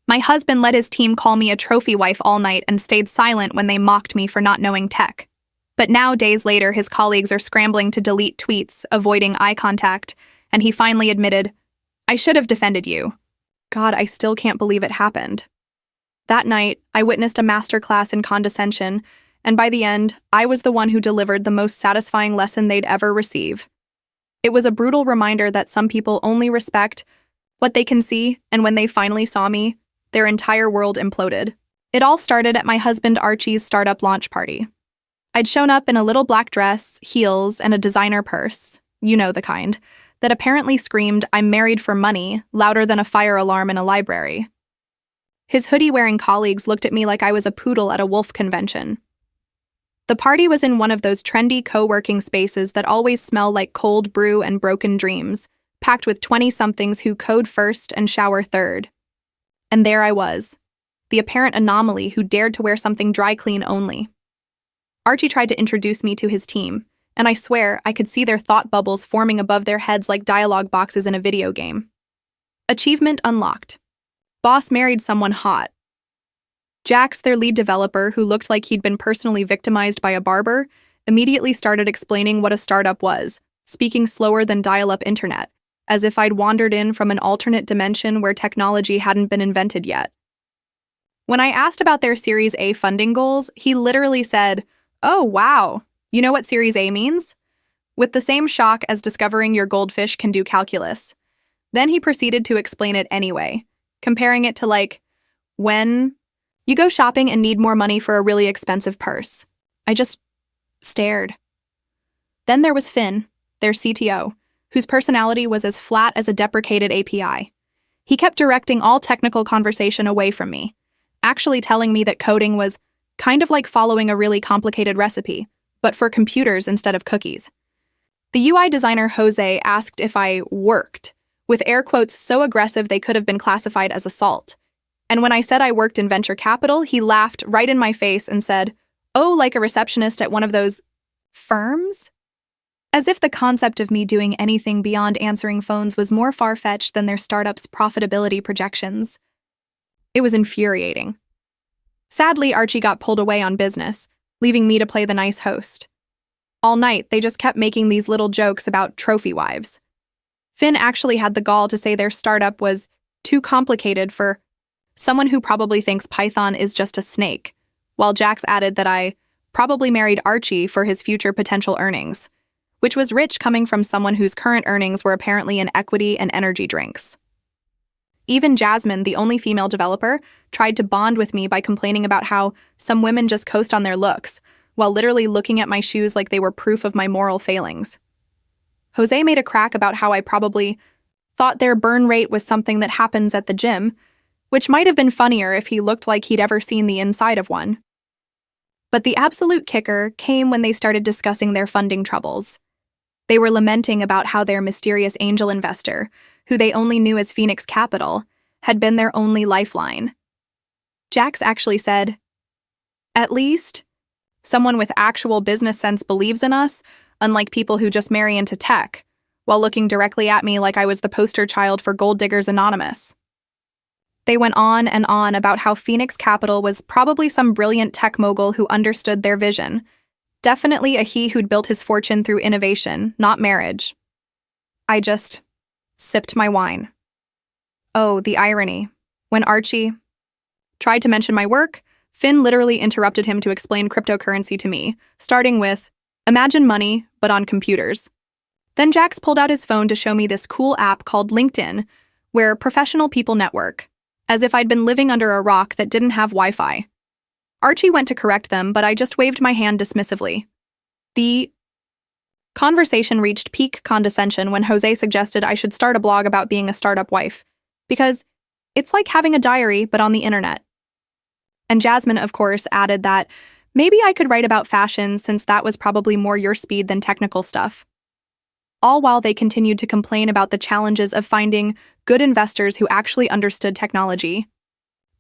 My husband let his team call me a trophy wife all night and stayed silent when they mocked me for not knowing tech. But now, days later, his colleagues are scrambling to delete tweets, avoiding eye contact, and he finally admitted, "I should have defended you." God, I still can't believe it happened. That night, I witnessed a masterclass in condescension, and by the end, I was the one who delivered the most satisfying lesson they'd ever receive. It was a brutal reminder that some people only respect what they can see, and when they finally saw me, their entire world imploded. It all started at my husband Archie's startup launch party. I'd shown up in a little black dress, heels, and a designer purse, you know the kind, that apparently screamed, "I'm married for money," louder than a fire alarm in a library. His hoodie-wearing colleagues looked at me like I was a poodle at a wolf convention. The party was in one of those trendy co-working spaces that always smell like cold brew and broken dreams, packed with 20-somethings who code first and shower third. And there I was, the apparent anomaly who dared to wear something dry clean only. Archie tried to introduce me to his team, and I swear I could see their thought bubbles forming above their heads like dialogue boxes in a video game. Achievement unlocked. Boss married someone hot. Jax, their lead developer, who looked like he'd been personally victimized by a barber, immediately started explaining what a startup was, speaking slower than dial-up internet, as if I'd wandered in from an alternate dimension where technology hadn't been invented yet. When I asked about their Series A funding goals, he literally said, "Oh, wow, you know what Series A means?" With the same shock as discovering your goldfish can do calculus. Then he proceeded to explain it anyway, comparing it to like, when you go shopping and need more money for a really expensive purse. I just stared. Then there was Finn, their CTO, whose personality was as flat as a deprecated API. He kept directing all technical conversation away from me, actually telling me that coding was kind of like following a really complicated recipe, but for computers instead of cookies. The UI designer Jose asked if I worked, with air quotes so aggressive they could have been classified as assault. And when I said I worked in venture capital, he laughed right in my face and said, "Oh, like a receptionist at one of those firms?" As if the concept of me doing anything beyond answering phones was more far-fetched than their startup's profitability projections. It was infuriating. Sadly, Archie got pulled away on business, leaving me to play the nice host. All night, they just kept making these little jokes about trophy wives. Finn actually had the gall to say their startup was too complicated for someone who probably thinks Python is just a snake, while Jax added that I probably married Archie for his future potential earnings, which was rich coming from someone whose current earnings were apparently in equity and energy drinks. Even Jasmine, the only female developer, tried to bond with me by complaining about how some women just coast on their looks, while literally looking at my shoes like they were proof of my moral failings. Jose made a crack about how I probably thought their burn rate was something that happens at the gym, which might have been funnier if he looked like he'd ever seen the inside of one. But the absolute kicker came when they started discussing their funding troubles. They were lamenting about how their mysterious angel investor, who they only knew as Phoenix Capital, had been their only lifeline. Jax actually said, "At least someone with actual business sense believes in us, unlike people who just marry into tech," while looking directly at me like I was the poster child for Gold Diggers Anonymous. They went on and on about how Phoenix Capital was probably some brilliant tech mogul who understood their vision. Definitely a he who'd built his fortune through innovation, not marriage. I just sipped my wine. Oh, the irony. When Archie tried to mention my work, Finn literally interrupted him to explain cryptocurrency to me, starting with, "Imagine money, but on computers." Then Jax pulled out his phone to show me this cool app called LinkedIn, where professional people network, as if I'd been living under a rock that didn't have Wi-Fi. Archie went to correct them, but I just waved my hand dismissively. The conversation reached peak condescension when Jose suggested I should start a blog about being a startup wife, because it's like having a diary, but on the internet. And Jasmine, of course, added that maybe I could write about fashion since that was probably more your speed than technical stuff. All while they continued to complain about the challenges of finding good investors who actually understood technology.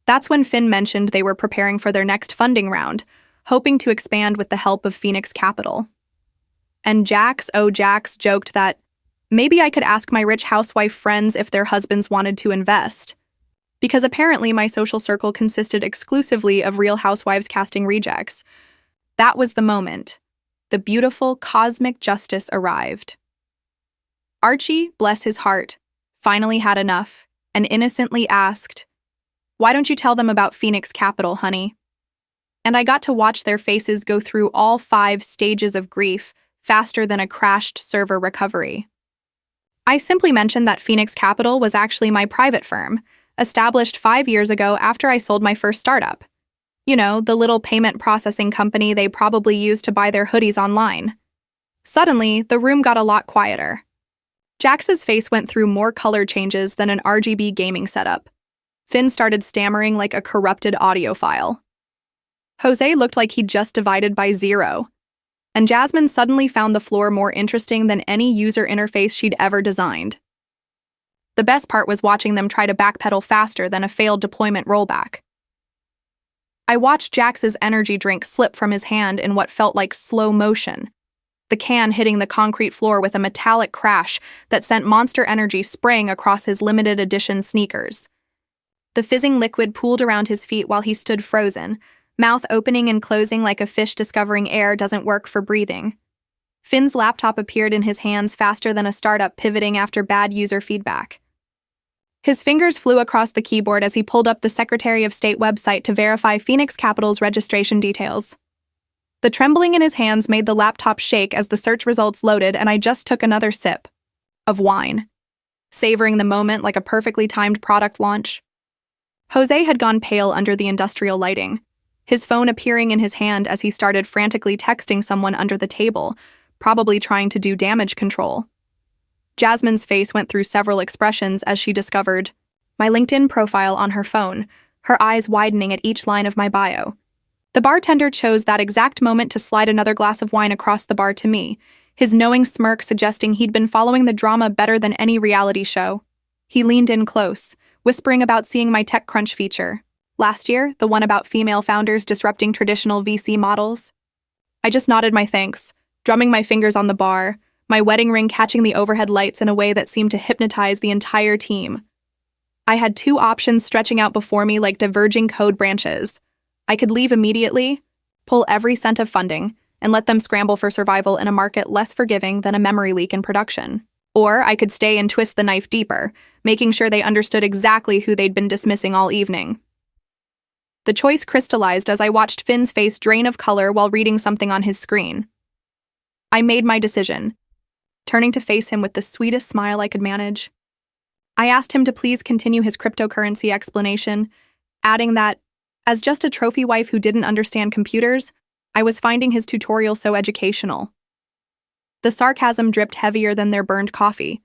That's when Finn mentioned they were preparing for their next funding round, hoping to expand with the help of Phoenix Capital. And Jax joked that maybe I could ask my rich housewife friends if their husbands wanted to invest. because apparently my social circle consisted exclusively of Real Housewives casting rejects. That was the moment. The beautiful cosmic justice arrived. Archie, bless his heart, finally had enough and innocently asked, "Why don't you tell them about Phoenix Capital, honey?" And I got to watch their faces go through all 5 stages of grief faster than a crashed server recovery. I simply mentioned that Phoenix Capital was actually my private firm, established 5 years ago after I sold my first startup. You know, the little payment processing company they probably used to buy their hoodies online. Suddenly, the room got a lot quieter. Jax's face went through more color changes than an RGB gaming setup. Finn started stammering like a corrupted audio file. Jose looked like he'd just divided by 0. And Jasmine suddenly found the floor more interesting than any user interface she'd ever designed. The best part was watching them try to backpedal faster than a failed deployment rollback. I watched Jax's energy drink slip from his hand in what felt like slow motion, the can hitting the concrete floor with a metallic crash that sent Monster Energy spraying across his limited edition sneakers. The fizzing liquid pooled around his feet while he stood frozen, mouth opening and closing like a fish discovering air doesn't work for breathing. Finn's laptop appeared in his hands faster than a startup pivoting after bad user feedback. His fingers flew across the keyboard as he pulled up the Secretary of State website to verify Phoenix Capital's registration details. The trembling in his hands made the laptop shake as the search results loaded, and I just took another sip of wine, savoring the moment like a perfectly timed product launch. Jose had gone pale under the industrial lighting, his phone appearing in his hand as he started frantically texting someone under the table, probably trying to do damage control. Jasmine's face went through several expressions as she discovered my LinkedIn profile on her phone, her eyes widening at each line of my bio. The bartender chose that exact moment to slide another glass of wine across the bar to me, his knowing smirk suggesting he'd been following the drama better than any reality show. He leaned in close, whispering about seeing my TechCrunch feature. Last year, the one about female founders disrupting traditional VC models. I just nodded my thanks, drumming my fingers on the bar, my wedding ring catching the overhead lights in a way that seemed to hypnotize the entire team. I had 2 options stretching out before me like diverging code branches. I could leave immediately, pull every cent of funding, and let them scramble for survival in a market less forgiving than a memory leak in production. Or I could stay and twist the knife deeper, making sure they understood exactly who they'd been dismissing all evening. The choice crystallized as I watched Finn's face drain of color while reading something on his screen. I made my decision, turning to face him with the sweetest smile I could manage. I asked him to please continue his cryptocurrency explanation, adding that, as just a trophy wife who didn't understand computers, I was finding his tutorial so educational. The sarcasm dripped heavier than their burned coffee,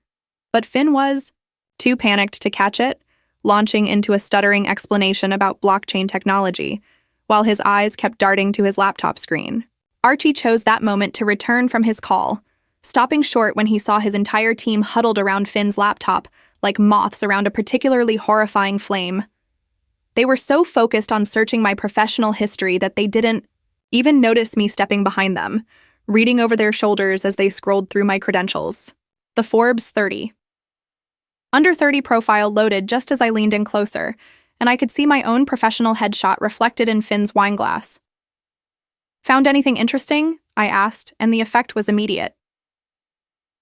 but Finn was too panicked to catch it, launching into a stuttering explanation about blockchain technology, while his eyes kept darting to his laptop screen. Archie chose that moment to return from his call, stopping short when he saw his entire team huddled around Finn's laptop like moths around a particularly horrifying flame. They were so focused on searching my professional history that they didn't even notice me stepping behind them, reading over their shoulders as they scrolled through my credentials. The Forbes 30. Under 30 profile loaded just as I leaned in closer, and I could see my own professional headshot reflected in Finn's wine glass. "Found anything interesting?" I asked, and the effect was immediate.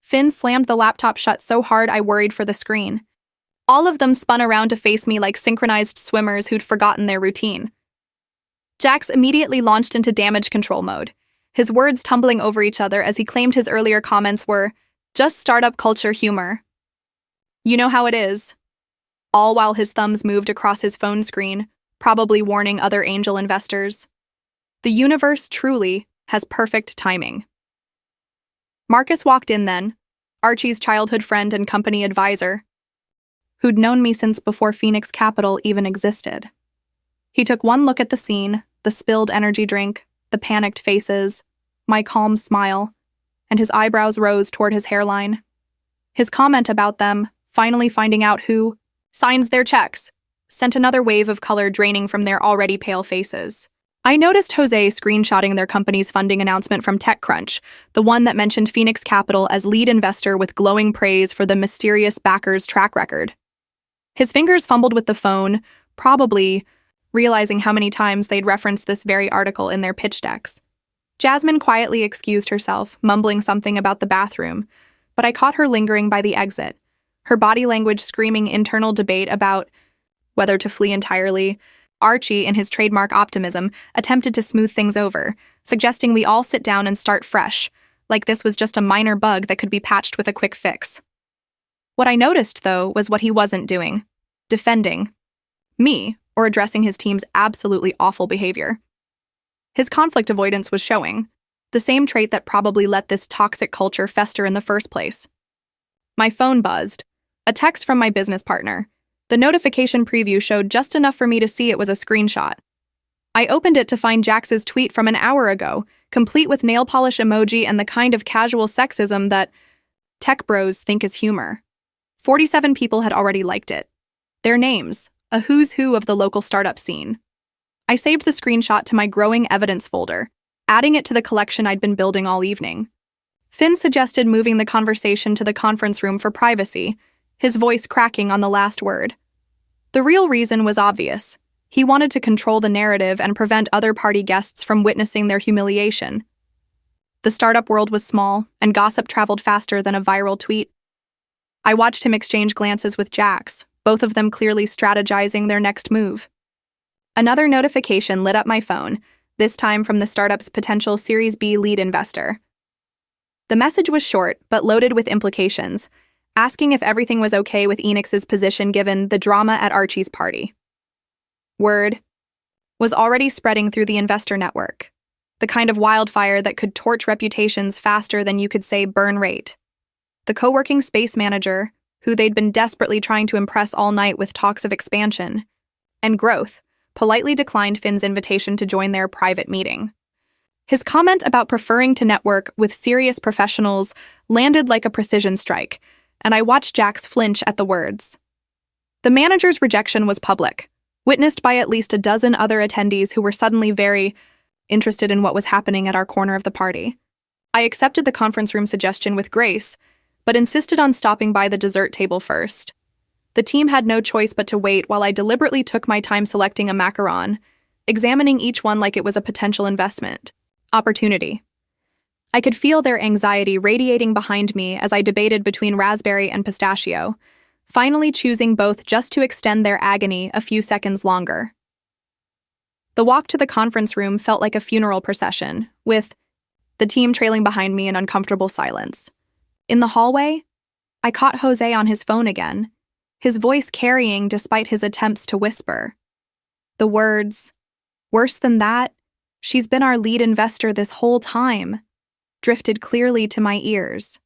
Finn slammed the laptop shut so hard I worried for the screen. All of them spun around to face me like synchronized swimmers who'd forgotten their routine. Jax immediately launched into damage control mode, his words tumbling over each other as he claimed his earlier comments were just startup culture humor. You know how it is. All while his thumbs moved across his phone screen, probably warning other angel investors. The universe truly has perfect timing. Marcus walked in then, Archie's childhood friend and company advisor, who'd known me since before Phoenix Capital even existed. He took one look at the scene, the spilled energy drink, the panicked faces, my calm smile, and his eyebrows rose toward his hairline. His comment about them, finally finding out who signs their checks, sent another wave of color draining from their already pale faces. I noticed Jose screenshotting their company's funding announcement from TechCrunch, the one that mentioned Phoenix Capital as lead investor with glowing praise for the mysterious backer's track record. His fingers fumbled with the phone, probably realizing how many times they'd referenced this very article in their pitch decks. Jasmine quietly excused herself, mumbling something about the bathroom, but I caught her lingering by the exit, her body language screaming internal debate about whether to flee entirely. Archie, in his trademark optimism, attempted to smooth things over, suggesting we all sit down and start fresh, like this was just a minor bug that could be patched with a quick fix. What I noticed, though, was what he wasn't doing: defending me or addressing his team's absolutely awful behavior. His conflict avoidance was showing, the same trait that probably let this toxic culture fester in the first place. My phone buzzed. A text from my business partner. The notification preview showed just enough for me to see it was a screenshot. I opened it to find Jax's tweet from an hour ago, complete with nail polish emoji and the kind of casual sexism that tech bros think is humor. 47 people had already liked it. Their names, a who's who of the local startup scene. I saved the screenshot to my growing evidence folder, adding it to the collection I'd been building all evening. Finn suggested moving the conversation to the conference room for privacy, his voice cracking on the last word. The real reason was obvious. He wanted to control the narrative and prevent other party guests from witnessing their humiliation. The startup world was small, and gossip traveled faster than a viral tweet. I watched him exchange glances with Jax, both of them clearly strategizing their next move. Another notification lit up my phone, this time from the startup's potential Series B lead investor. The message was short, but loaded with implications, asking if everything was okay with Enix's position given the drama at Archie's party. Word was already spreading through the investor network, the kind of wildfire that could torch reputations faster than you could say burn rate. The co-working space manager, who they'd been desperately trying to impress all night with talks of expansion and growth, politely declined Finn's invitation to join their private meeting. His comment about preferring to network with serious professionals landed like a precision strike, and I watched Jax flinch at the words. The manager's rejection was public, witnessed by at least a dozen other attendees who were suddenly very interested in what was happening at our corner of the party. I accepted the conference room suggestion with grace, but insisted on stopping by the dessert table first. The team had no choice but to wait while I deliberately took my time selecting a macaron, examining each one like it was a potential investment opportunity. I could feel their anxiety radiating behind me as I debated between raspberry and pistachio, finally choosing both just to extend their agony a few seconds longer. The walk to the conference room felt like a funeral procession, with the team trailing behind me in uncomfortable silence. In the hallway, I caught Jose on his phone again, his voice carrying despite his attempts to whisper. The words, "Worse than that, she's been our lead investor this whole time," drifted clearly to my ears,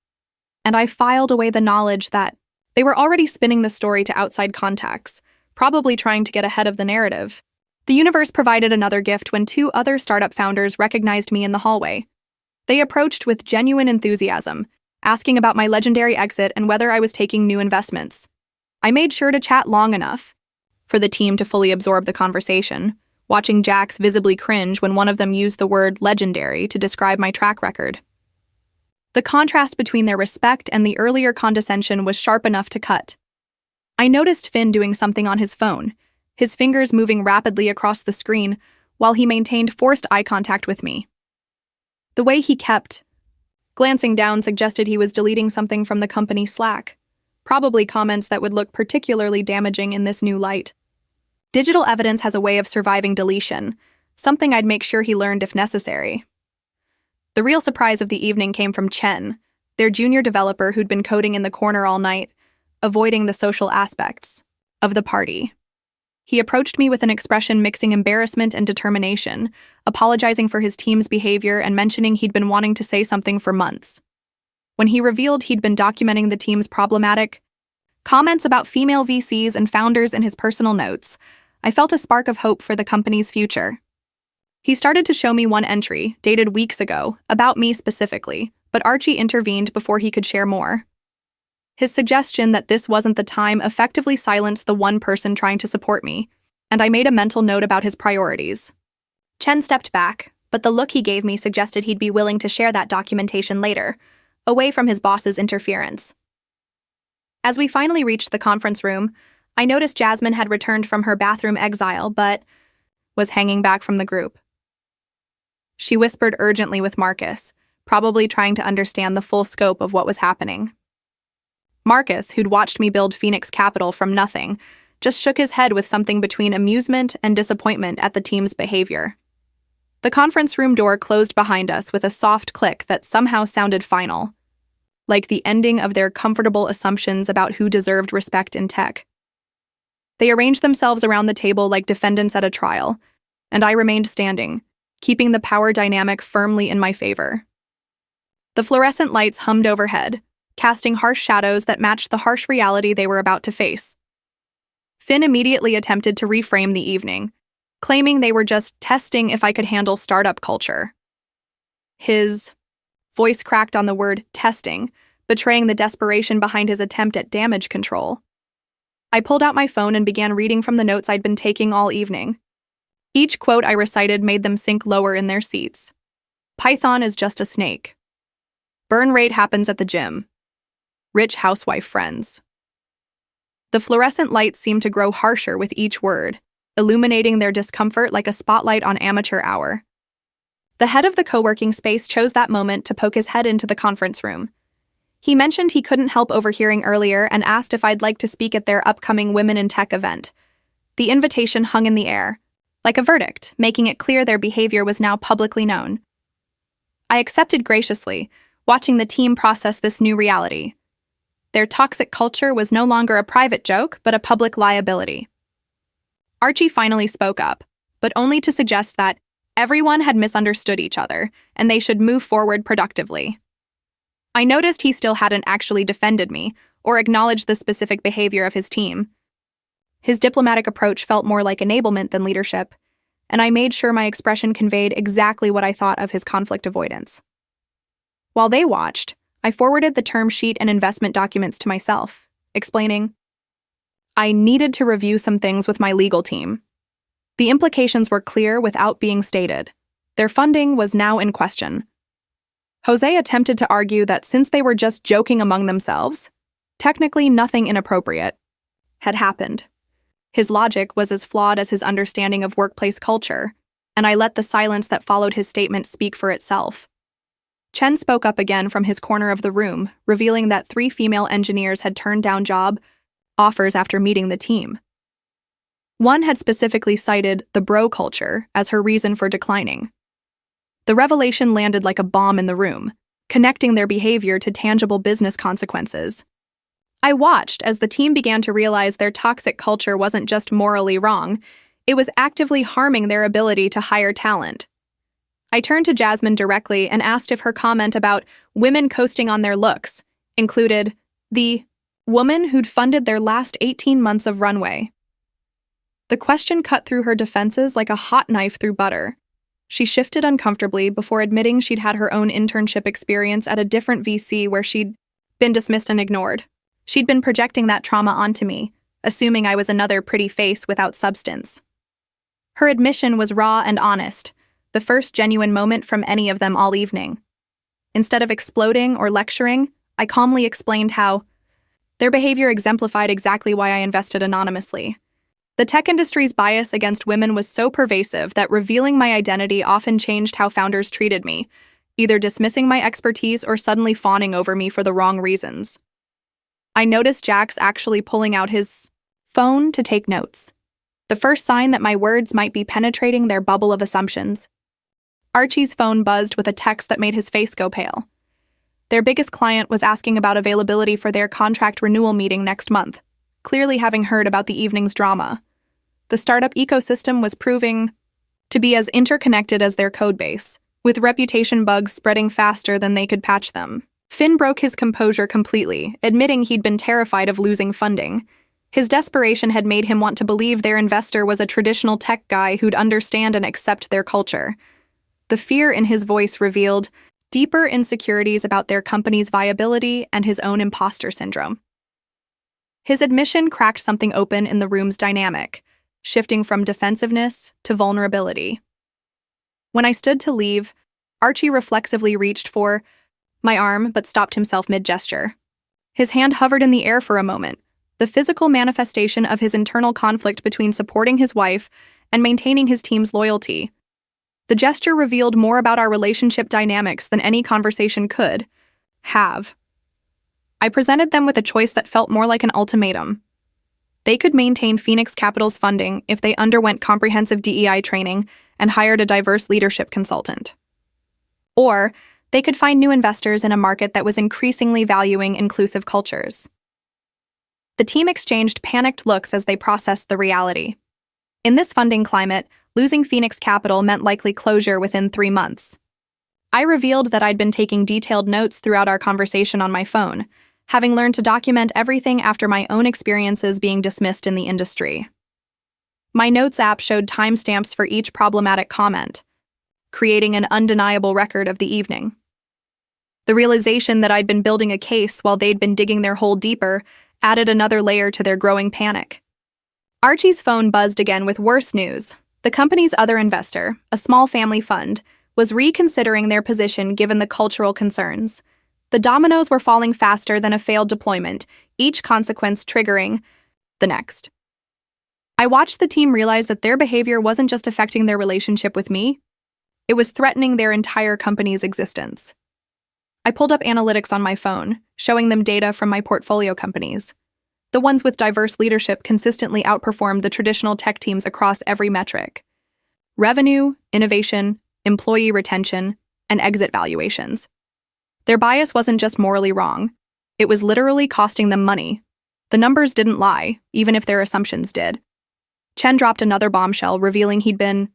and I filed away the knowledge that they were already spinning the story to outside contacts, probably trying to get ahead of the narrative. The universe provided another gift when two other startup founders recognized me in the hallway. They approached with genuine enthusiasm, asking about my legendary exit and whether I was taking new investments. I made sure to chat long enough for the team to fully absorb the conversation, watching Jax visibly cringe when one of them used the word legendary to describe my track record. The contrast between their respect and the earlier condescension was sharp enough to cut. I noticed Finn doing something on his phone, his fingers moving rapidly across the screen while he maintained forced eye contact with me. The way he kept glancing down suggested he was deleting something from the company Slack, probably comments that would look particularly damaging in this new light. Digital evidence has a way of surviving deletion, something I'd make sure he learned if necessary. The real surprise of the evening came from Chen, their junior developer who'd been coding in the corner all night, avoiding the social aspects of the party. He approached me with an expression mixing embarrassment and determination, apologizing for his team's behavior and mentioning he'd been wanting to say something for months. When he revealed he'd been documenting the team's problematic comments about female VCs and founders in his personal notes, I felt a spark of hope for the company's future. He started to show me one entry, dated weeks ago, about me specifically, but Archie intervened before he could share more. His suggestion that this wasn't the time effectively silenced the one person trying to support me, and I made a mental note about his priorities. Chen stepped back, but the look he gave me suggested he'd be willing to share that documentation later, away from his boss's interference. As we finally reached the conference room, I noticed Jasmine had returned from her bathroom exile, but was hanging back from the group. She whispered urgently with Marcus, probably trying to understand the full scope of what was happening. Marcus, who'd watched me build Phoenix Capital from nothing, just shook his head with something between amusement and disappointment at the team's behavior. The conference room door closed behind us with a soft click that somehow sounded final, like the ending of their comfortable assumptions about who deserved respect in tech. They arranged themselves around the table like defendants at a trial, and I remained standing, keeping the power dynamic firmly in my favor. The fluorescent lights hummed overhead, casting harsh shadows that matched the harsh reality they were about to face. Finn immediately attempted to reframe the evening, claiming they were just testing if I could handle startup culture. His voice cracked on the word testing, betraying the desperation behind his attempt at damage control. I pulled out my phone and began reading from the notes I'd been taking all evening. Each quote I recited made them sink lower in their seats. Python is just a snake. Burn rate happens at the gym. Rich housewife friends. The fluorescent lights seemed to grow harsher with each word, illuminating their discomfort like a spotlight on amateur hour. The head of the co-working space chose that moment to poke his head into the conference room. He mentioned he couldn't help overhearing earlier and asked if I'd like to speak at their upcoming Women in Tech event. The invitation hung in the air, like a verdict, making it clear their behavior was now publicly known. I accepted graciously, watching the team process this new reality. Their toxic culture was no longer a private joke, but a public liability. Archie finally spoke up, but only to suggest that everyone had misunderstood each other, and they should move forward productively. I noticed he still hadn't actually defended me or acknowledged the specific behavior of his team. His diplomatic approach felt more like enablement than leadership, and I made sure my expression conveyed exactly what I thought of his conflict avoidance. While they watched, I forwarded the term sheet and investment documents to myself, explaining, I needed to review some things with my legal team. The implications were clear without being stated. Their funding was now in question. Jose attempted to argue that since they were just joking among themselves, technically nothing inappropriate had happened. His logic was as flawed as his understanding of workplace culture, and I let the silence that followed his statement speak for itself. Chen spoke up again from his corner of the room, revealing that 3 female engineers had turned down job offers after meeting the team. One had specifically cited the bro culture as her reason for declining. The revelation landed like a bomb in the room, connecting their behavior to tangible business consequences. I watched as the team began to realize their toxic culture wasn't just morally wrong, it was actively harming their ability to hire talent. I turned to Jasmine directly and asked if her comment about women coasting on their looks included the woman who'd funded their last 18 months of runway. The question cut through her defenses like a hot knife through butter. She shifted uncomfortably before admitting she'd had her own internship experience at a different VC where she'd been dismissed and ignored. She'd been projecting that trauma onto me, assuming I was another pretty face without substance. Her admission was raw and honest, the first genuine moment from any of them all evening. Instead of exploding or lecturing, I calmly explained how their behavior exemplified exactly why I invested anonymously. The tech industry's bias against women was so pervasive that revealing my identity often changed how founders treated me, either dismissing my expertise or suddenly fawning over me for the wrong reasons. I noticed Jax actually pulling out his phone to take notes, the first sign that my words might be penetrating their bubble of assumptions. Archie's phone buzzed with a text that made his face go pale. Their biggest client was asking about availability for their contract renewal meeting next month, clearly having heard about the evening's drama. The startup ecosystem was proving to be as interconnected as their codebase, with reputation bugs spreading faster than they could patch them. Finn broke his composure completely, admitting he'd been terrified of losing funding. His desperation had made him want to believe their investor was a traditional tech guy who'd understand and accept their culture. The fear in his voice revealed deeper insecurities about their company's viability and his own imposter syndrome. His admission cracked something open in the room's dynamic, shifting from defensiveness to vulnerability. When I stood to leave, Archie reflexively reached for my arm but stopped himself mid-gesture. His hand hovered in the air for a moment, the physical manifestation of his internal conflict between supporting his wife and maintaining his team's loyalty. The gesture revealed more about our relationship dynamics than any conversation could have. I presented them with a choice that felt more like an ultimatum. They could maintain Phoenix Capital's funding if they underwent comprehensive DEI training and hired a diverse leadership consultant. Or they could find new investors in a market that was increasingly valuing inclusive cultures. The team exchanged panicked looks as they processed the reality. In this funding climate, losing Phoenix Capital meant likely closure within 3 months. I revealed that I'd been taking detailed notes throughout our conversation on my phone, having learned to document everything after my own experiences being dismissed in the industry. My notes app showed timestamps for each problematic comment, creating an undeniable record of the evening. The realization that I'd been building a case while they'd been digging their hole deeper added another layer to their growing panic. Archie's phone buzzed again with worse news. The company's other investor, a small family fund, was reconsidering their position given the cultural concerns. The dominoes were falling faster than a failed deployment, each consequence triggering the next. I watched the team realize that their behavior wasn't just affecting their relationship with me, it was threatening their entire company's existence. I pulled up analytics on my phone, showing them data from my portfolio companies. The ones with diverse leadership consistently outperformed the traditional tech teams across every metric: revenue, innovation, employee retention, and exit valuations. Their bias wasn't just morally wrong, it was literally costing them money. The numbers didn't lie, even if their assumptions did. Chen dropped another bombshell, revealing he'd been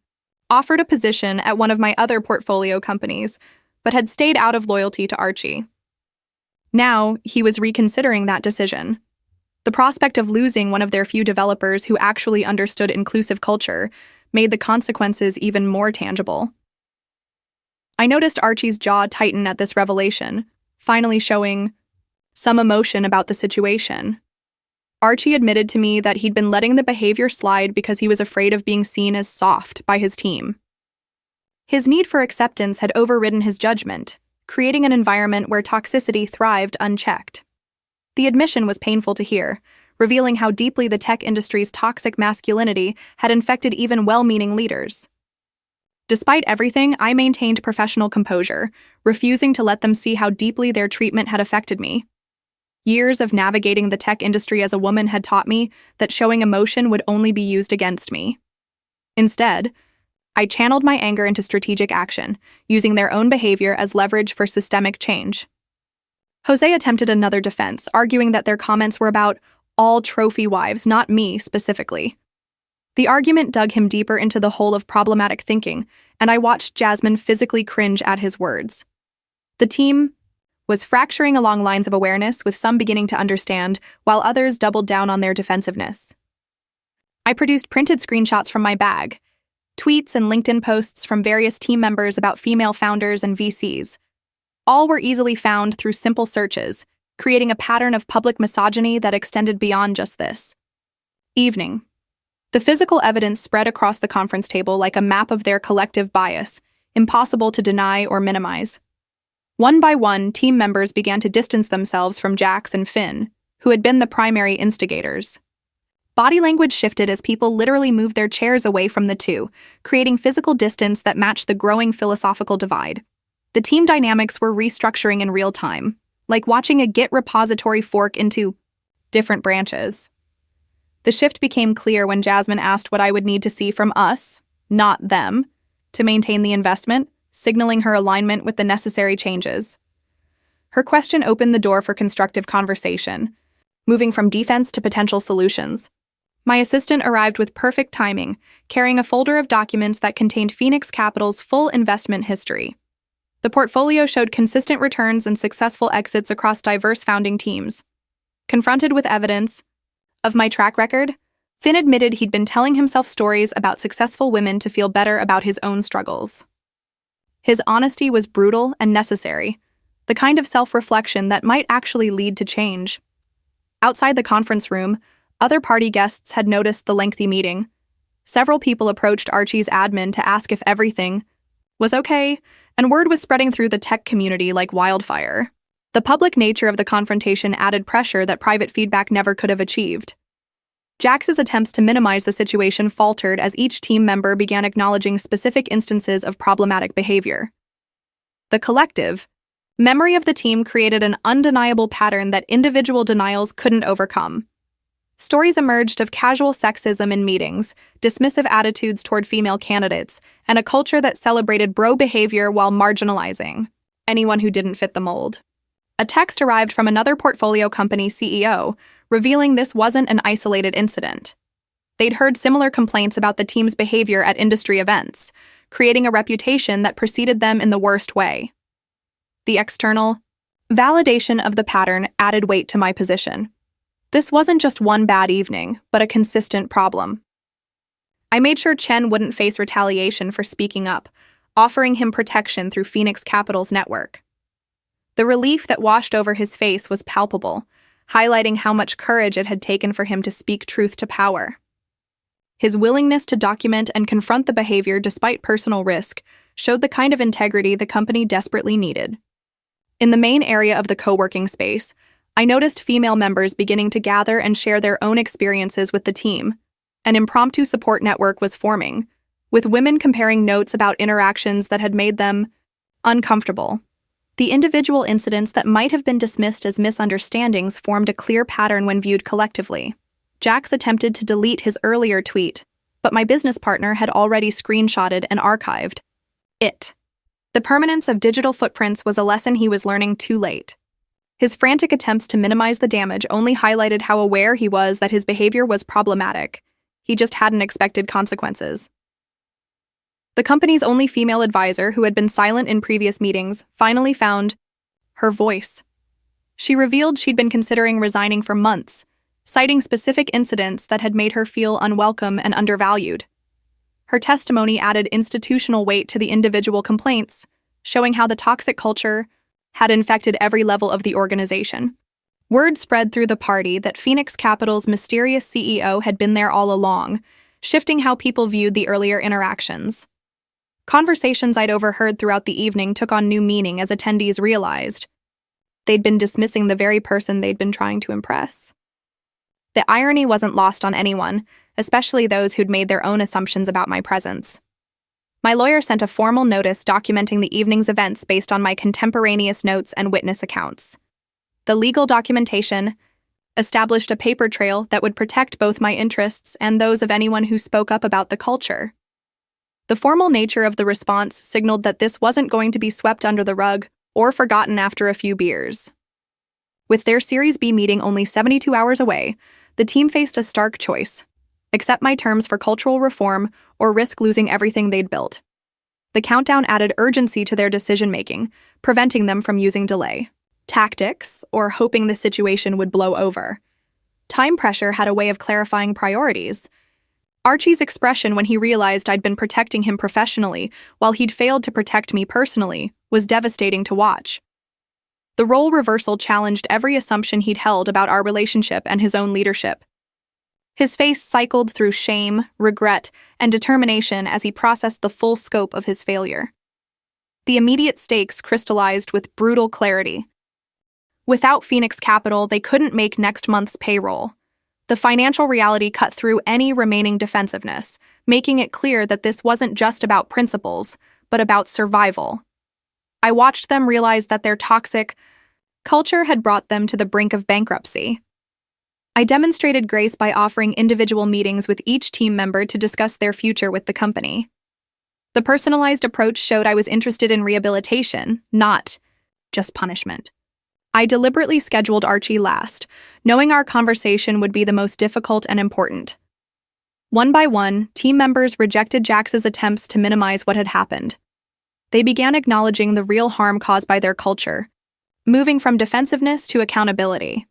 offered a position at one of my other portfolio companies, but had stayed out of loyalty to Archie. Now, he was reconsidering that decision. The prospect of losing one of their few developers who actually understood inclusive culture made the consequences even more tangible. I noticed Archie's jaw tighten at this revelation, finally showing some emotion about the situation. Archie admitted to me that he'd been letting the behavior slide because he was afraid of being seen as soft by his team. His need for acceptance had overridden his judgment, creating an environment where toxicity thrived unchecked. The admission was painful to hear, revealing how deeply the tech industry's toxic masculinity had infected even well-meaning leaders. Despite everything, I maintained professional composure, refusing to let them see how deeply their treatment had affected me. Years of navigating the tech industry as a woman had taught me that showing emotion would only be used against me. Instead, I channeled my anger into strategic action, using their own behavior as leverage for systemic change. Jose attempted another defense, arguing that their comments were about all trophy wives, not me specifically. The argument dug him deeper into the hole of problematic thinking, and I watched Jasmine physically cringe at his words. The team was fracturing along lines of awareness, with some beginning to understand, while others doubled down on their defensiveness. I produced printed screenshots from my bag, tweets and LinkedIn posts from various team members about female founders and VCs. All were easily found through simple searches, creating a pattern of public misogyny that extended beyond just this. Evening. The physical evidence spread across the conference table like a map of their collective bias, impossible to deny or minimize. One by one, team members began to distance themselves from Jax and Finn, who had been the primary instigators. Body language shifted as people literally moved their chairs away from the two, creating physical distance that matched the growing philosophical divide. The team dynamics were restructuring in real time, like watching a Git repository fork into different branches. The shift became clear when Jasmine asked what I would need to see from us, not them, to maintain the investment, signaling her alignment with the necessary changes. Her question opened the door for constructive conversation, moving from defense to potential solutions. My assistant arrived with perfect timing, carrying a folder of documents that contained Phoenix Capital's full investment history. The portfolio showed consistent returns and successful exits across diverse founding teams. Confronted with evidence of my track record, Finn admitted he'd been telling himself stories about successful women to feel better about his own struggles. His honesty was brutal and necessary, the kind of self-reflection that might actually lead to change. Outside the conference room, other party guests had noticed the lengthy meeting. Several people approached Archie's admin to ask if everything was okay, and word was spreading through the tech community like wildfire. The public nature of the confrontation added pressure that private feedback never could have achieved. Jax's attempts to minimize the situation faltered as each team member began acknowledging specific instances of problematic behavior. The collective memory of the team created an undeniable pattern that individual denials couldn't overcome. Stories emerged of casual sexism in meetings, dismissive attitudes toward female candidates, and a culture that celebrated bro behavior while marginalizing anyone who didn't fit the mold. A text arrived from another portfolio company CEO, revealing this wasn't an isolated incident. They'd heard similar complaints about the team's behavior at industry events, creating a reputation that preceded them in the worst way. The external validation of the pattern added weight to my position. This wasn't just one bad evening, but a consistent problem. I made sure Chen wouldn't face retaliation for speaking up, offering him protection through Phoenix Capital's network. The relief that washed over his face was palpable, highlighting how much courage it had taken for him to speak truth to power. His willingness to document and confront the behavior despite personal risk showed the kind of integrity the company desperately needed. In the main area of the co-working space, I noticed female members beginning to gather and share their own experiences with the team. An impromptu support network was forming, with women comparing notes about interactions that had made them uncomfortable. The individual incidents that might have been dismissed as misunderstandings formed a clear pattern when viewed collectively. Jax attempted to delete his earlier tweet, but my business partner had already screenshotted and archived it. The permanence of digital footprints was a lesson he was learning too late. His frantic attempts to minimize the damage only highlighted how aware he was that his behavior was problematic. He just hadn't expected consequences. The company's only female advisor, who had been silent in previous meetings, finally found her voice. She revealed she'd been considering resigning for months, citing specific incidents that had made her feel unwelcome and undervalued. Her testimony added institutional weight to the individual complaints, showing how the toxic culture had infected every level of the organization. Word spread through the party that Phoenix Capital's mysterious CEO had been there all along, shifting how people viewed the earlier interactions. Conversations I'd overheard throughout the evening took on new meaning as attendees realized they'd been dismissing the very person they'd been trying to impress. The irony wasn't lost on anyone, especially those who'd made their own assumptions about my presence. My lawyer sent a formal notice documenting the evening's events based on my contemporaneous notes and witness accounts. The legal documentation established a paper trail that would protect both my interests and those of anyone who spoke up about the culture. The formal nature of the response signaled that this wasn't going to be swept under the rug or forgotten after a few beers. With their Series B meeting only 72 hours away, the team faced a stark choice: accept my terms for cultural reform or risk losing everything they'd built. The countdown added urgency to their decision-making, preventing them from using delay tactics or hoping the situation would blow over. Time pressure had a way of clarifying priorities. Archie's expression when he realized I'd been protecting him professionally while he'd failed to protect me personally was devastating to watch. The role reversal challenged every assumption he'd held about our relationship and his own leadership. His face cycled through shame, regret, and determination as he processed the full scope of his failure. The immediate stakes crystallized with brutal clarity. Without Phoenix Capital, they couldn't make next month's payroll. The financial reality cut through any remaining defensiveness, making it clear that this wasn't just about principles, but about survival. I watched them realize that their toxic culture had brought them to the brink of bankruptcy. I demonstrated grace by offering individual meetings with each team member to discuss their future with the company. The personalized approach showed I was interested in rehabilitation, not just punishment. I deliberately scheduled Archie last, knowing our conversation would be the most difficult and important. One by one, team members rejected Jax's attempts to minimize what had happened. They began acknowledging the real harm caused by their culture, moving from defensiveness to accountability.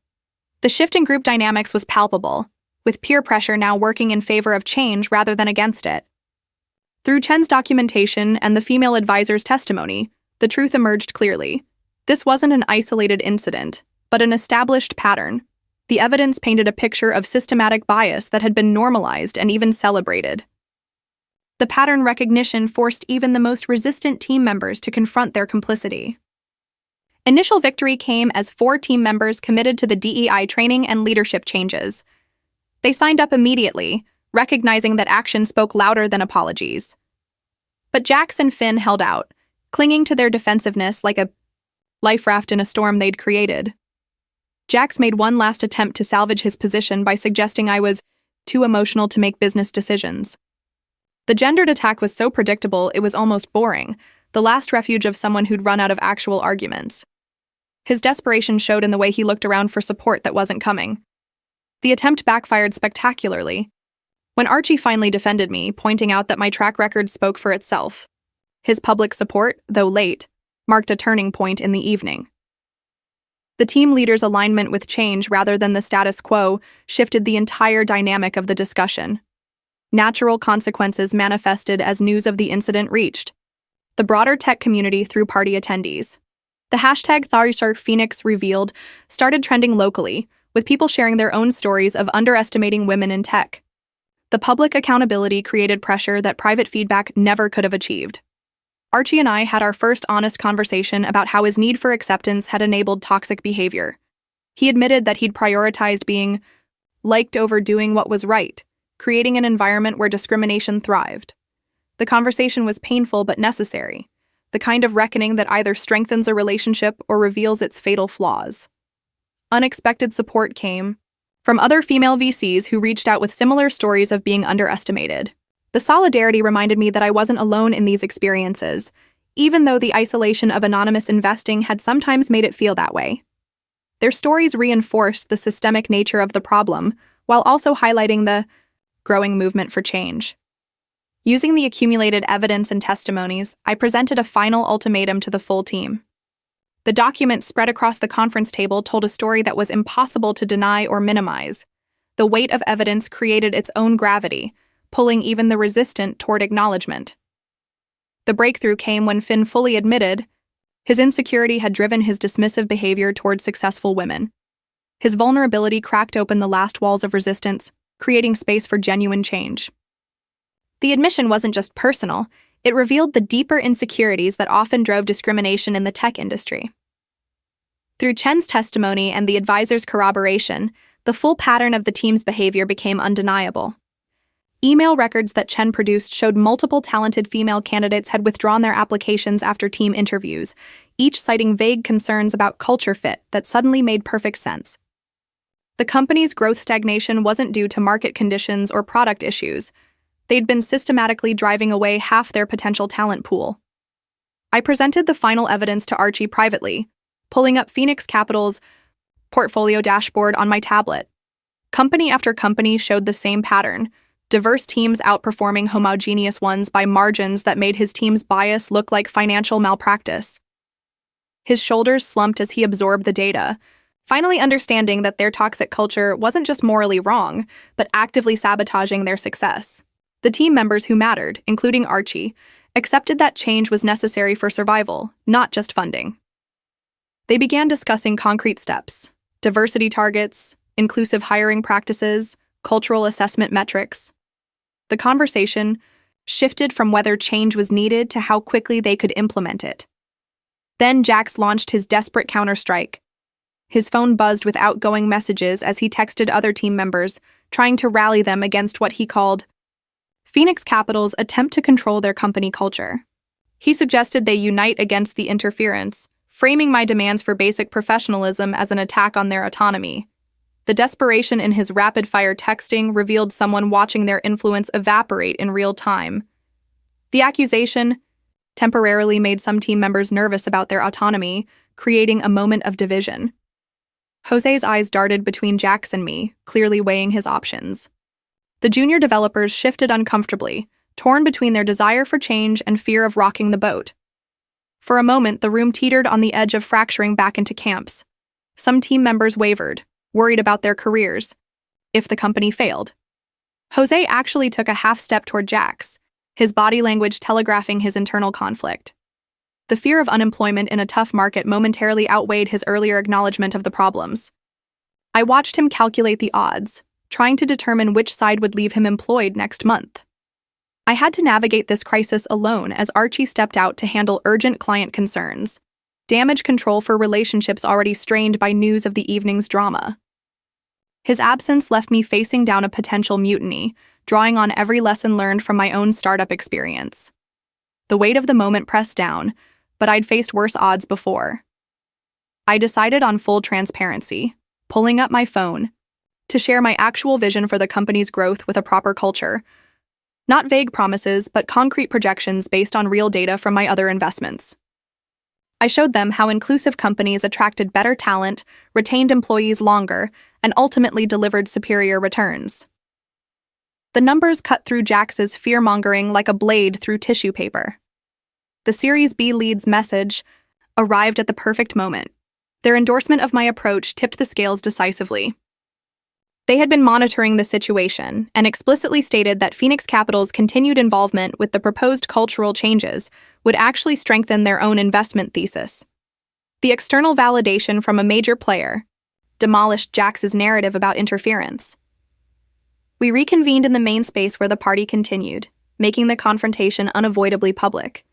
The shift in group dynamics was palpable, with peer pressure now working in favor of change rather than against it. Through Chen's documentation and the female advisor's testimony, the truth emerged clearly. This wasn't an isolated incident, but an established pattern. The evidence painted a picture of systematic bias that had been normalized and even celebrated. The pattern recognition forced even the most resistant team members to confront their complicity. Initial victory came as 4 team members committed to the DEI training and leadership changes. They signed up immediately, recognizing that action spoke louder than apologies. But Jax and Finn held out, clinging to their defensiveness like a life raft in a storm they'd created. Jax made one last attempt to salvage his position by suggesting I was too emotional to make business decisions. The gendered attack was so predictable it was almost boring, the last refuge of someone who'd run out of actual arguments. His desperation showed in the way he looked around for support that wasn't coming. The attempt backfired spectacularly. When Archie finally defended me, pointing out that my track record spoke for itself. His public support, though late, marked a turning point in the evening. The team leader's alignment with change rather than the status quo shifted the entire dynamic of the discussion. Natural consequences manifested as news of the incident reached the broader tech community through party attendees. The hashtag #Phoenix revealed started trending locally, with people sharing their own stories of underestimating women in tech. The public accountability created pressure that private feedback never could have achieved. Archie and I had our first honest conversation about how his need for acceptance had enabled toxic behavior. He admitted that he'd prioritized being liked over doing what was right, creating an environment where discrimination thrived. The conversation was painful but necessary, the kind of reckoning that either strengthens a relationship or reveals its fatal flaws. Unexpected support came from other female VCs who reached out with similar stories of being underestimated. The solidarity reminded me that I wasn't alone in these experiences, even though the isolation of anonymous investing had sometimes made it feel that way. Their stories reinforced the systemic nature of the problem, while also highlighting the growing movement for change. Using the accumulated evidence and testimonies, I presented a final ultimatum to the full team. The document spread across the conference table told a story that was impossible to deny or minimize. The weight of evidence created its own gravity, pulling even the resistant toward acknowledgement. The breakthrough came when Finn fully admitted his insecurity had driven his dismissive behavior toward successful women. His vulnerability cracked open the last walls of resistance, creating space for genuine change. The admission wasn't just personal, it revealed the deeper insecurities that often drove discrimination in the tech industry. Through Chen's testimony and the advisor's corroboration, the full pattern of the team's behavior became undeniable. Email records that Chen produced showed multiple talented female candidates had withdrawn their applications after team interviews, each citing vague concerns about culture fit that suddenly made perfect sense. The company's growth stagnation wasn't due to market conditions or product issues. They'd been systematically driving away half their potential talent pool. I presented the final evidence to Archie privately, pulling up Phoenix Capital's portfolio dashboard on my tablet. Company after company showed the same pattern, diverse teams outperforming homogeneous ones by margins that made his team's bias look like financial malpractice. His shoulders slumped as he absorbed the data, finally understanding that their toxic culture wasn't just morally wrong, but actively sabotaging their success. The team members who mattered, including Archie, accepted that change was necessary for survival, not just funding. They began discussing concrete steps, diversity targets, inclusive hiring practices, cultural assessment metrics. The conversation shifted from whether change was needed to how quickly they could implement it. Then Jax launched his desperate counterstrike. His phone buzzed with outgoing messages as he texted other team members, trying to rally them against what he called Phoenix Capital's attempt to control their company culture. He suggested they unite against the interference, framing my demands for basic professionalism as an attack on their autonomy. The desperation in his rapid-fire texting revealed someone watching their influence evaporate in real time. The accusation temporarily made some team members nervous about their autonomy, creating a moment of division. Jose's eyes darted between Jax and me, clearly weighing his options. The junior developers shifted uncomfortably, torn between their desire for change and fear of rocking the boat. For a moment, the room teetered on the edge of fracturing back into camps. Some team members wavered, worried about their careers, if the company failed. Jose actually took a half step toward Jax, his body language telegraphing his internal conflict. The fear of unemployment in a tough market momentarily outweighed his earlier acknowledgement of the problems. I watched him calculate the odds, trying to determine which side would leave him employed next month. I had to navigate this crisis alone as Archie stepped out to handle urgent client concerns. damage control for relationships already strained by news of the evening's drama. His absence left me facing down a potential mutiny, drawing on every lesson learned from my own startup experience. The weight of the moment pressed down, but I'd faced worse odds before. I decided on full transparency, pulling up my phone, to share my actual vision for the company's growth with a proper culture. Not vague promises, but concrete projections based on real data from my other investments. I showed them how inclusive companies attracted better talent, retained employees longer, and ultimately delivered superior returns. The numbers cut through Jax's fear-mongering like a blade through tissue paper. The Series B lead's message arrived at the perfect moment. Their endorsement of my approach tipped the scales decisively. They had been monitoring the situation and explicitly stated that Phoenix Capital's continued involvement with the proposed cultural changes would actually strengthen their own investment thesis. The external validation from a major player demolished Jax's narrative about interference. We reconvened in the main space where the party continued, making the confrontation unavoidably public.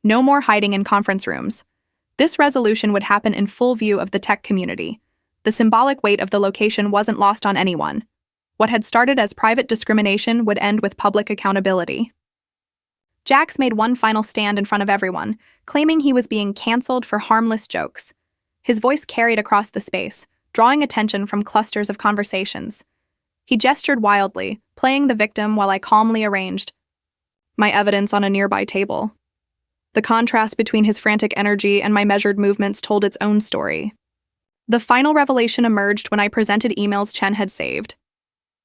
No more hiding in conference rooms. This resolution would happen in full view of the tech community. The symbolic weight of the location wasn't lost on anyone. What had started as private discrimination would end with public accountability. Jax made one final stand in front of everyone, claiming he was being canceled for harmless jokes. His voice carried across the space, drawing attention from clusters of conversations. He gestured wildly, playing the victim while I calmly arranged my evidence on a nearby table. The contrast between his frantic energy and my measured movements told its own story. The final revelation emerged when I presented emails Chen had saved.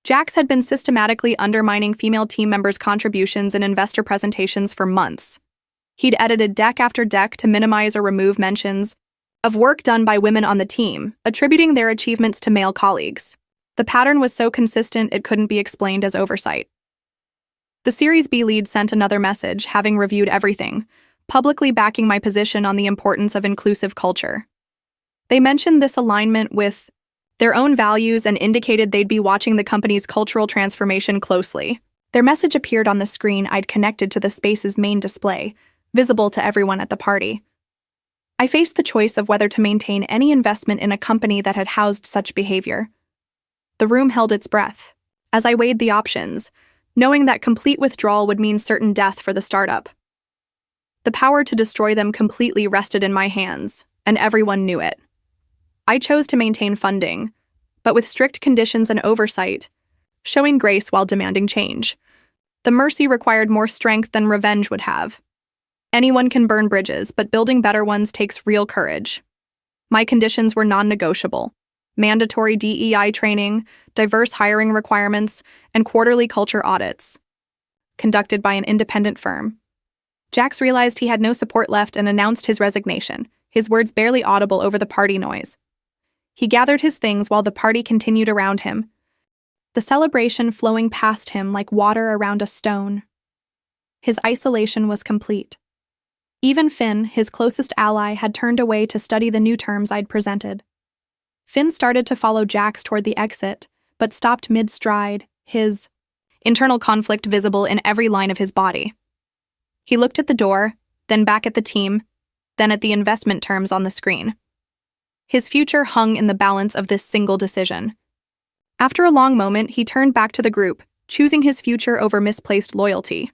Jax had been systematically undermining female team members' contributions in investor presentations for months. He'd edited deck after deck to minimize or remove mentions of work done by women on the team, attributing their achievements to male colleagues. The pattern was so consistent it couldn't be explained as oversight. The Series B lead sent another message, having reviewed everything, publicly backing my position on the importance of inclusive culture. They mentioned this alignment with their own values and indicated they'd be watching the company's cultural transformation closely. Their message appeared on the screen I'd connected to the space's main display, visible to everyone at the party. I faced the choice of whether to maintain any investment in a company that had housed such behavior. The room held its breath as I weighed the options, knowing that complete withdrawal would mean certain death for the startup. The power to destroy them completely rested in my hands, and everyone knew it. I chose to maintain funding, but with strict conditions and oversight, showing grace while demanding change. The mercy required more strength than revenge would have. Anyone can burn bridges, but building better ones takes real courage. My conditions were non-negotiable. Mandatory DEI training, diverse hiring requirements, and quarterly culture audits, conducted by an independent firm. Jax realized he had no support left and announced his resignation, his words barely audible over the party noise. He gathered his things while the party continued around him, the celebration flowing past him like water around a stone. His isolation was complete. Even Finn, his closest ally, had turned away to study the new terms I'd presented. Finn started to follow Jax toward the exit, but stopped mid-stride, his internal conflict visible in every line of his body. He looked at the door, then back at the team, then at the investment terms on the screen. His future hung in the balance of this single decision. After a long moment, he turned back to the group, choosing his future over misplaced loyalty.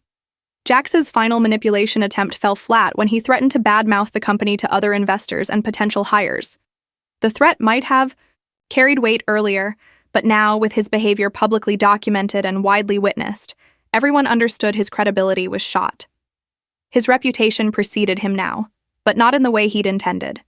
Jax's final manipulation attempt fell flat when he threatened to badmouth the company to other investors and potential hires. The threat might have carried weight earlier, but now, with his behavior publicly documented and widely witnessed, everyone understood his credibility was shot. His reputation preceded him now, but not in the way he'd intended.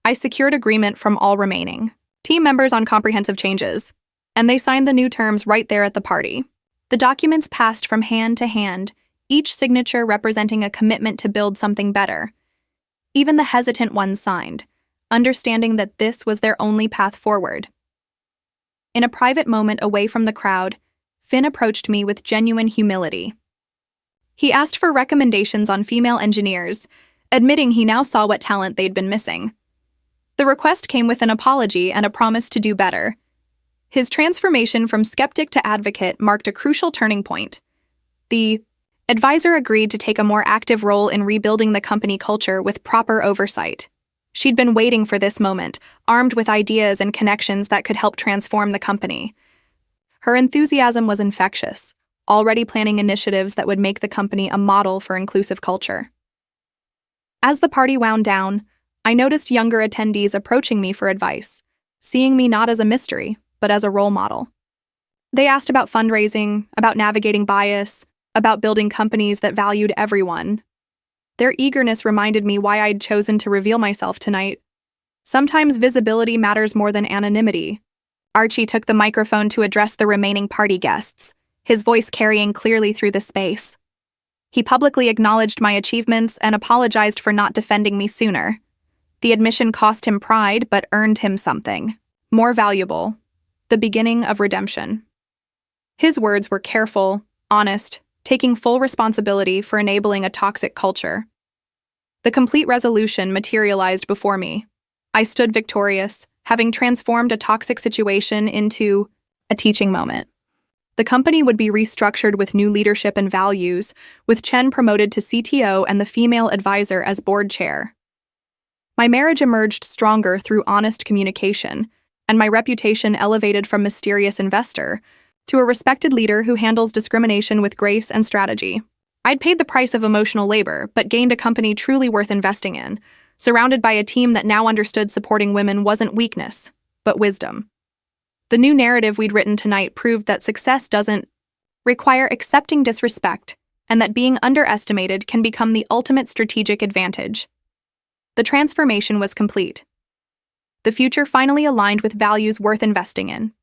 I secured agreement from all remaining team members on comprehensive changes, and they signed the new terms right there at the party. The documents passed from hand to hand, each signature representing a commitment to build something better. Even the hesitant ones signed, understanding that this was their only path forward. In a private moment away from the crowd, Finn approached me with genuine humility. He asked for recommendations on female engineers, admitting he now saw what talent they'd been missing. The request came with an apology and a promise to do better. His transformation from skeptic to advocate marked a crucial turning point. The Advisor agreed to take a more active role in rebuilding the company culture with proper oversight. She'd been waiting for this moment, armed with ideas and connections that could help transform the company. Her enthusiasm was infectious, already planning initiatives that would make the company a model for inclusive culture. As the party wound down, I noticed younger attendees approaching me for advice, seeing me not as a mystery, but as a role model. They asked about fundraising, about navigating bias, about building companies that valued everyone. Their eagerness reminded me why I'd chosen to reveal myself tonight. Sometimes visibility matters more than anonymity. Archie took the microphone to address the remaining party guests, his voice carrying clearly through the space. He publicly acknowledged my achievements and apologized for not defending me sooner. The admission cost him pride, but earned him something more valuable: the beginning of redemption. His words were careful, honest, taking full responsibility for enabling a toxic culture. The complete resolution materialized before me. I stood victorious, having transformed a toxic situation into a teaching moment. The company would be restructured with new leadership and values, with Chen promoted to CTO and the female advisor as board chair. My marriage emerged stronger through honest communication, and my reputation elevated from mysterious investor to a respected leader who handles discrimination with grace and strategy. I'd paid the price of emotional labor, but gained a company truly worth investing in, surrounded by a team that now understood supporting women wasn't weakness, but wisdom. The new narrative we'd written tonight proved that success doesn't require accepting disrespect, and that being underestimated can become the ultimate strategic advantage. The transformation was complete. The future finally aligned with values worth investing in.